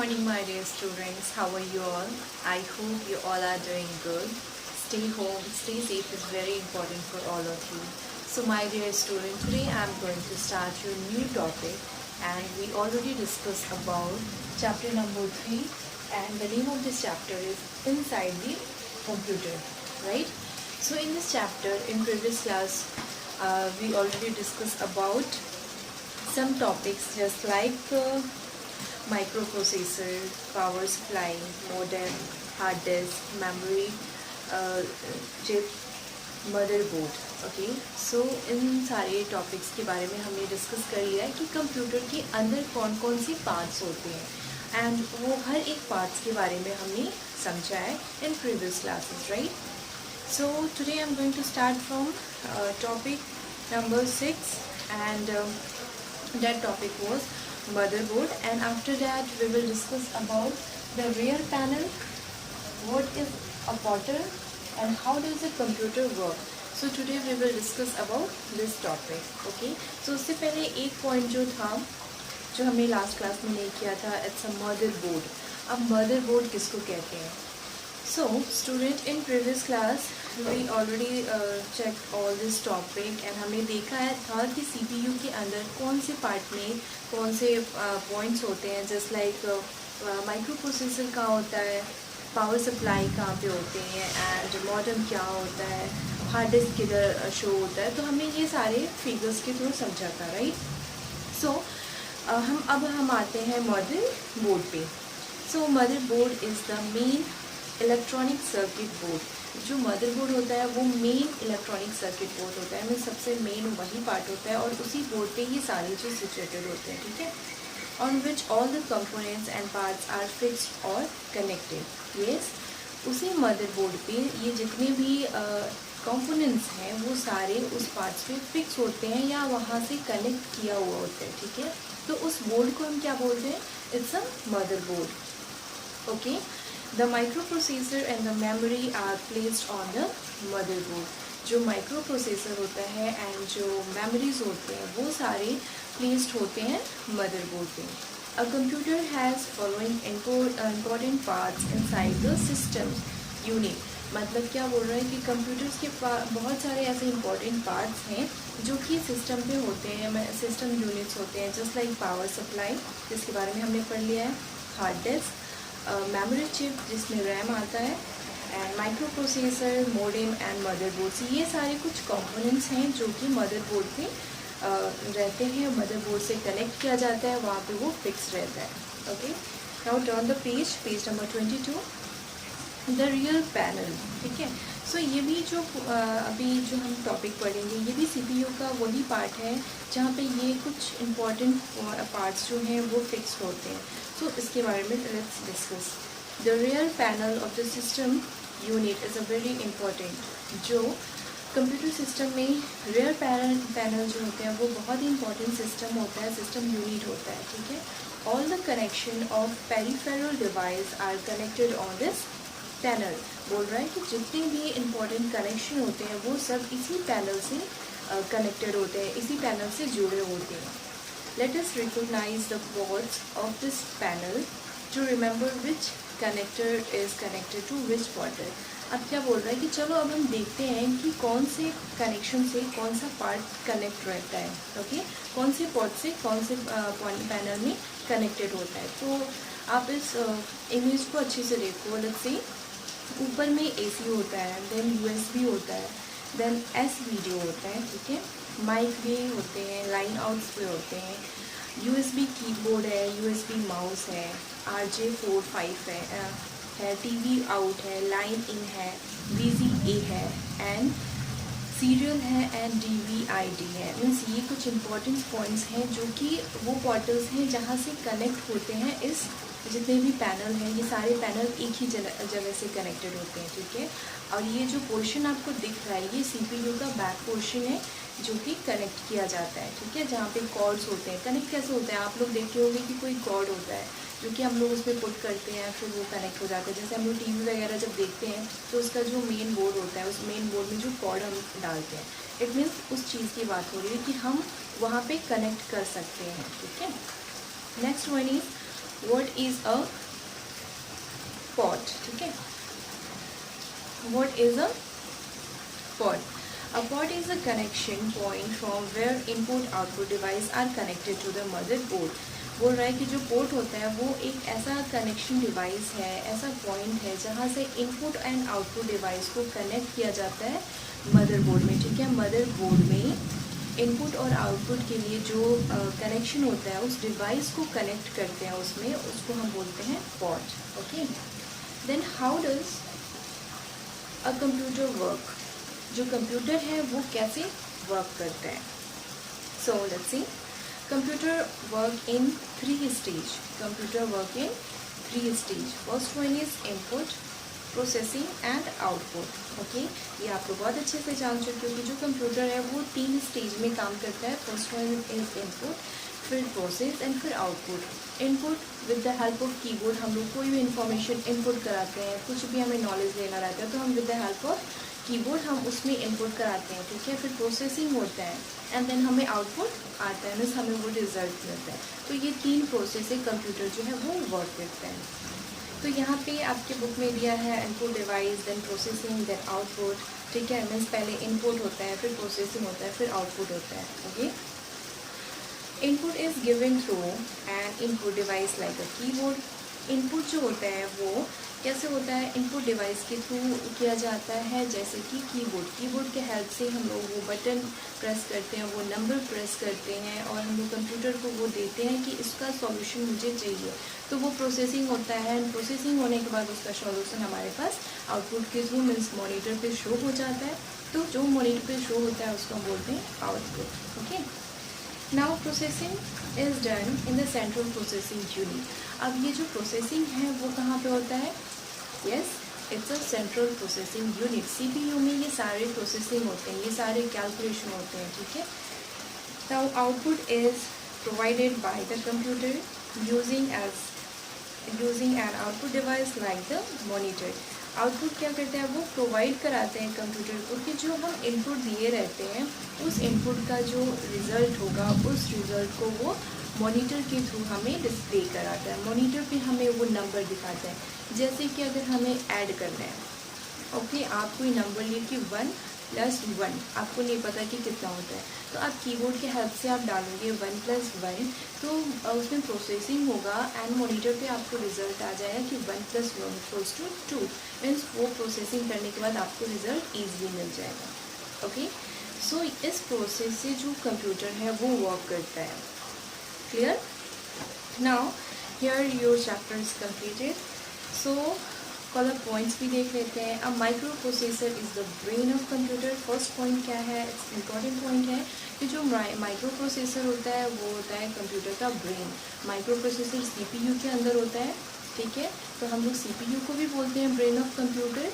morning, my dear students. How are you all? I hope you all are doing good. Stay home, stay safe is very important for all of you. So, my dear student, today I am going to start your new topic, and we already discussed about chapter number 3, and the name of this chapter is Inside the Computer, right? So, in this chapter, in previous class, we already discussed about some topics just like microprocessor, power supply, modem, hard disk, memory, chip, motherboard. Okay, so इन सारे topics के बारे में हमने discuss कर लिया है कि कंप्यूटर के अंदर कौन कौन सी पार्ट्स होते हैं, एंड वो हर एक पार्ट्स के बारे में हमने समझा है in previous classes, right? So today I am going to start from topic number 6, and that topic was motherboard, and after that we will discuss about the rear panel, what is a pointer, and how does the computer work. So today we will discuss about this topic. Okay, so उससे पहले एक point जो था, जो हमने last class में नहीं किया था, इट्स अ मदरबोर्ड. अब मदरबोर्ड किसको कहते हैं? So student, in previous class we already checked all this topic, and हमने देखा है था कि CPU के अंदर कौन से पार्ट में कौन से पॉइंट्स होते हैं, जस्ट लाइक माइक्रो प्रोसेसर कहाँ होता है, पावर सप्लाई कहाँ पे होते हैं, एंड मॉडेम क्या होता है, हार्ड डिस्क किधर शो होता है. तो हमने ये सारे फिगर्स के थ्रू समझा था, राइट? सो हम आते हैं मदर बोर्ड पे. So motherboard is the main electronic circuit board. जो मदरबोर्ड होता है वो मेन इलेक्ट्रॉनिक सर्किट बोर्ड होता है, में सबसे मेन वही पार्ट होता है, और उसी बोर्ड पे ये सारी चीज़ सिचुएटेड होते हैं, ठीक है? On which all the components and parts are fixed और कनेक्टेड. यस, उसी मदरबोर्ड पे ये जितने भी कंपोनेंट्स हैं वो सारे उस पार्ट्स पे फिक्स होते हैं या वहाँ से कनेक्ट किया हुआ होता है, ठीक है? तो उस बोर्ड को हम क्या बोलते हैं? It's a motherboard. Okay, The microprocessor and the memory are placed on the motherboard. जो microprocessor होता है and जो memories होते हैं वो सारे placed होते हैं motherboard पे. A computer has following important parts inside the system unit. मतलब क्या बोल रहा है कि कंप्यूटर्स के बहुत सारे ऐसे इंपॉर्टेंट पार्ट्स हैं जो कि सिस्टम पे होते हैं, सिस्टम यूनिट्स होते हैं, जस्ट लाइक पावर सप्लाई जिसके बारे में हमने पढ़ लिया है, हार्ड डिस्क, मेमोरी चिप जिसमें रैम आता है, and micro processor, modem and motherboard. ये सारे कुछ कंपोनेंट्स हैं जो कि मदरबोर्ड पे रहते हैं, मदरबोर्ड से कनेक्ट किया जाता है, वहाँ पे वो फिक्स रहता है. Okay, now turn the page number 22, the real panel. ठीक है, सो ये भी जो अभी जो हम टॉपिक पढ़ेंगे ये भी CPU का वही पार्ट है जहाँ पे ये कुछ इम्पॉर्टेंट पार्ट्स जो हैं वो फिक्स होते हैं. सो इसके बारे में let's discuss. The real panel of the system unit is a very important. जो कंप्यूटर सिस्टम में रियल पैनल जो होते हैं वो बहुत ही इंपॉर्टेंट सिस्टम होता है, सिस्टम यूनिट होता है, ठीक है? All the connection of peripheral device are connected on this panel. बोल रहा है कि जितने भी इम्पॉर्टेंट कनेक्शन होते हैं वो सब इसी पैनल से कनेक्टेड होते हैं, इसी पैनल से जुड़े होते हैं. Let us recognize the ports of this panel to remember which connector is connected to which portal. अब क्या बोल रहा है कि चलो अब हम देखते हैं कि कौन से कनेक्शन से कौन सा पार्ट कनेक्ट रहता है. ओके, कौन से पोर्ट से कौन से पैनल में कनेक्टेड होता है. तो आप इस इमेज को अच्छे से देखो. लेट्स से ऊपर में AC होता है, देन USB होता है, देन S वीडियो होता है, ठीक है? माइक भी होते हैं, लाइन आउट्स भी होते हैं, USB कीबोर्ड है, USB माउस है, RJ45 है, TV आउट है, लाइन इन है, VGA है, एंड सीरियल है, एंड DVID है. मीन्स ये कुछ इंपॉर्टेंट पॉइंट्स हैं जो कि वो पोर्टल्स हैं जहाँ से कनेक्ट होते हैं. इस जितने भी पैनल हैं ये सारे पैनल एक ही जगह से कनेक्टेड होते हैं, ठीक है? और ये जो पोर्शन आपको दिख रहा है ये CPU का बैक पोर्शन है जो कि कनेक्ट किया जाता है, ठीक है? जहाँ पे कॉर्ड्स होते हैं. कनेक्ट कैसे होते हैं? आप लोग देखे होंगे कि कोई कॉर्ड होता है जो कि हम लोग उसमें पुट करते हैं, फिर वो कनेक्ट हो जाता है. जैसे हम लोग TV वगैरह जब देखते हैं तो उसका जो मेन बोर्ड होता है, उस मेन बोर्ड में जो कॉर्ड हम डालते हैं, इट मीन्स उस चीज़ की बात हो रही है कि हम वहाँ पे कनेक्ट कर सकते हैं, ठीक है? Next one is what is a port, ठीक है। What is a port? A port is a connection point from where input output device are connected to the motherboard. बोल रहा है कि जो पोर्ट होता है वो एक ऐसा कनेक्शन डिवाइस है, ऐसा पॉइंट है जहाँ से इनपुट एंड आउटपुट डिवाइस को कनेक्ट किया जाता है मदरबोर्ड में, ठीक है। मदरबोर्ड में इनपुट और आउटपुट के लिए जो कनेक्शन होता है उस डिवाइस को कनेक्ट करते हैं उसमें, उसको हम बोलते हैं port, okay. Then how does a computer work? जो कंप्यूटर है वो कैसे वर्क करता है? So let's see, computer work in 3 stage. Computer work in 3 stage. First one is input, processing and output, okay. ये आप लोग बहुत अच्छे से जान चुके हो कि जो कंप्यूटर है वो 3 स्टेज में काम करता है। फर्स्ट वन इज इनपुट, फिर प्रोसेस एंड फिर output. Input with the help of keyboard हम लोग कोई भी इंफॉर्मेशन इनपुट कराते हैं, कुछ भी हमें नॉलेज लेना रहता है तो हम with the help of keyboard हम उसमें इनपुट कराते हैं, ठीक है। फिर प्रोसेसिंग होता है एंड देन हमें आउटपुट आता है, मीन्स हमें वो रिजल्ट मिलता है। तो ये 3 प्रोसेस से कंप्यूटर जो है वो वर्क करता है। तो यहाँ पे आपके बुक में दिया है input device, then processing, then output, ठीक है। मीन्स पहले इनपुट होता है, फिर प्रोसेसिंग होता है, फिर आउटपुट होता है, okay. Input is given through an input device like a keyboard. Input जो होता है वो कैसे होता है? इनपुट डिवाइस के थ्रू किया जाता है, जैसे कि कीबोर्ड। कीबोर्ड के हेल्प से हम लोग वो बटन प्रेस करते हैं, वो नंबर प्रेस करते हैं और हम लोग कंप्यूटर को वो देते हैं कि इसका सॉल्यूशन मुझे चाहिए। तो वो प्रोसेसिंग होता है एंड प्रोसेसिंग होने के बाद उसका सॉल्यूशन हमारे पास आउटपुट के थ्रू मीन्स मॉनिटर पे शो हो जाता है। तो जो मॉनिटर पे शो होता है उसको हम बोलते हैं output, okay. Now processing is done in the central processing unit. अब ये जो प्रोसेसिंग है वो कहाँ पे होता है? Yes, it's a central processing unit. CPU में ये सारे प्रोसेसिंग होते हैं, ये सारे कैलकुलेशन होते हैं, ठीक है। Now output is provided by the computer using an output device like the monitor. Output क्या करते हैं? वो प्रोवाइड कराते हैं कंप्यूटर को कि जो हम इनपुट दिए रहते हैं उस इनपुट का जो रिज़ल्ट होगा उस रिज़ल्ट को वो मॉनिटर के थ्रू हमें डिस्प्ले कराता है। मॉनिटर पे हमें वो नंबर दिखाता है। जैसे कि अगर हमें ऐड करना है, ओके, आप कोई नंबर लिए कि 1 + 1, आपको नहीं पता कि कितना होता है, तो आप कीबोर्ड के हेल्प से आप डालोगे 1 + 1, तो उसमें प्रोसेसिंग होगा एंड मॉनिटर पे आपको रिजल्ट आ जाएगा कि 1 + 1 = 2। मीन्स वो प्रोसेसिंग करने के बाद आपको रिजल्ट ईजिली मिल जाएगा, ओके। सो इस प्रोसेस से जो कंप्यूटर है वो वर्क करता है। Clear? Now here your chapter is completed. So colour points भी देख लेते हैं। अब micro processor is the brain of computer. First point क्या है? इट्स इम्पॉर्टेंट पॉइंट है कि जो माइक्रो प्रोसेसर होता है वो होता है कंप्यूटर का ब्रेन। माइक्रो प्रोसेसर सीपीयू के अंदर होता है, ठीक है। तो हम लोग सीपीयू को भी बोलते हैं brain of computer.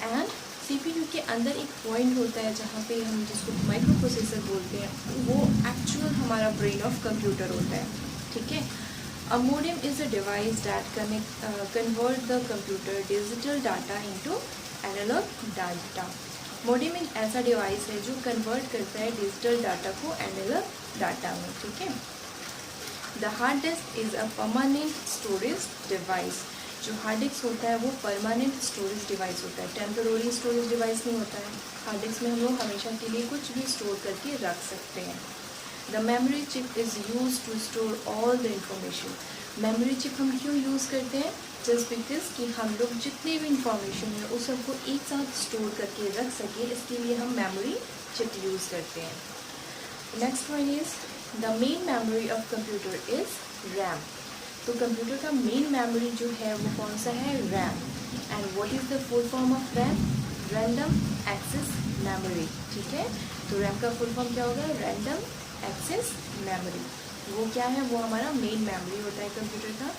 And CPU के अंदर एक पॉइंट होता है जहाँ पे हम जिसको माइक्रो प्रोसेसर बोलते हैं, वो एक्चुअल हमारा ब्रेन ऑफ कंप्यूटर होता है, ठीक है। A modem is a device that convert the computer digital data into analog data. modem एक ऐसा डिवाइस है जो कन्वर्ट करता है डिजिटल डाटा को एनालॉग डाटा में, ठीक है। The hard disk is a permanent storage device. जो हार्ड डिस्क होता है वो परमानेंट स्टोरेज डिवाइस होता है, टेम्पररी स्टोरेज डिवाइस नहीं होता है। हार्ड डिस्क में हम लोग हमेशा के लिए कुछ भी स्टोर करके रख सकते हैं। The memory chip is use to store all the information. Memory chip हम क्यों यूज़ करते हैं? जस्ट बिकॉज कि हम लोग जितनी भी इंफॉर्मेशन है उस सबको एक साथ स्टोर करके रख सके, इसके लिए हम मेमोरी चिप यूज़ करते हैं। Next one is the main memory of computer is RAM. तो कंप्यूटर का मेन मेमोरी जो है वो कौन सा है? RAM. And what is the full form of RAM? Random access memory, ठीक है। तो रैम का फुल फॉर्म क्या होगा? Random access memory. वो क्या है? वो हमारा मेन मेमोरी होता है कंप्यूटर का।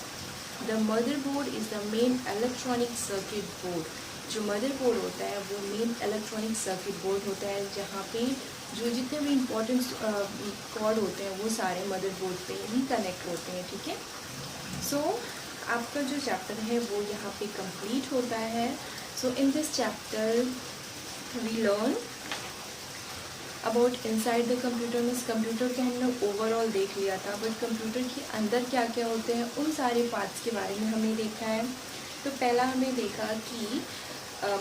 The motherboard is the main electronic circuit board. जो मदरबोर्ड होता है वो मेन इलेक्ट्रॉनिक सर्किट बोर्ड होता है, जहाँ पे जो जितने भी इम्पोर्टेंट कॉर्ड होते हैं वो सारे मदरबोर्ड पे ही कनेक्ट होते हैं, ठीक है। सो आपका जो चैप्टर है वो यहाँ पे कंप्लीट होता है। So in this chapter we learn about inside the computer means computer तो हमने ओवरऑल देख लिया था, बट कंप्यूटर के अंदर क्या क्या होते हैं उन सारे पार्ट्स के बारे में हमने देखा है। तो पहला हमने देखा कि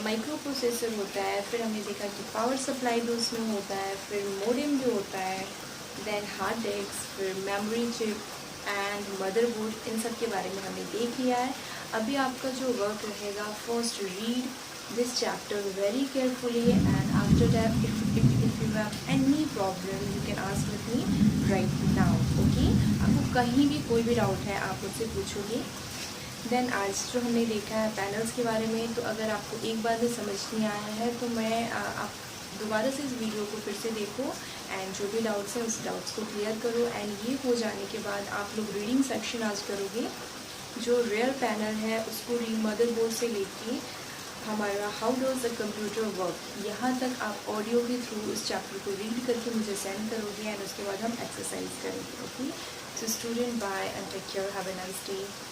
माइक्रो प्रोसेसर होता है, फिर हमने देखा कि पावर सप्लाई भी उसमें होता है, फिर मोडेम जो होता है, देन हार्ड डिस्क, फिर मेमोरी चिप एंड मदरबोर्ड, इन सब के बारे में हमने देख लिया है। अभी आपका जो वर्क रहेगा, first read this chapter very carefully and after that if you have any problem you can ask with me right now, okay? आपको कहीं भी कोई भी डाउट है आप मुझसे पूछोगे। देन आज जो हमने देखा है पैनल्स के बारे में, तो अगर आपको एक बार में समझ नहीं आया है तो मैं आप दोबारा से इस वीडियो को फिर से देखो एंड जो भी डाउट्स हैं उस डाउट्स को क्लियर करो। एंड ये हो जाने के बाद आप लोग रीडिंग सेक्शन आज करोगे। जो रियल पैनल है उसको मदरबोर्ड से लेके हमारा how does the computer work, यहाँ तक आप ऑडियो के थ्रू इस चैप्टर को रीड करके मुझे सेंड करोगे एंड उसके बाद हम एक्सरसाइज करेंगे, okay? So student bye and take care, have a nice day.